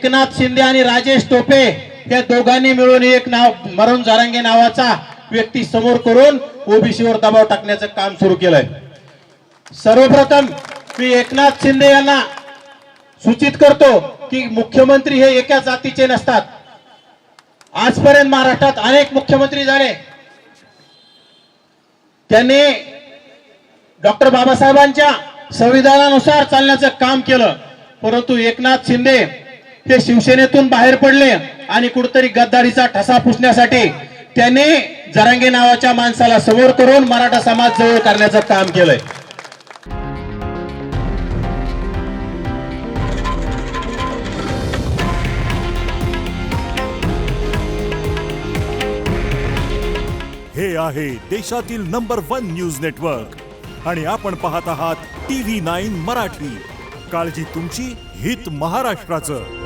एकनाथ शिंदे आणि राजेश टोपे या दोघांनी मिळून एक नाव मरून जारांगे नावाचा व्यक्ती समोर करून ओबीसीवर दबाव टाकण्याचं काम सुरू केलंय। सर्वप्रथम मी एकनाथ शिंदे यांना सूचित करतो की मुख्यमंत्री हे एका जातीचे नसतात। आजपर्यंत महाराष्ट्रात अनेक मुख्यमंत्री झाले, त्यांनी डॉक्टर बाबासाहेबांच्या संविधानानुसार चालण्याचं काम केलं, परंतु एकनाथ शिंदे हे शिवसेनेतून बाहेर पडले आणि कुठेतरी गद्दारीचा ठसा पुसण्यासाठी त्यांनी जरांगे नावाच्या माणसाला समोर करून मराठा समाज जवळ करण्याचं काम केलंय। हे आहे देशातील नंबर 1 न्यूज नेटवर्क आणि आपण पाहत आहात TV9 मराठी। काळजी तुमची, हित महाराष्ट्राचं।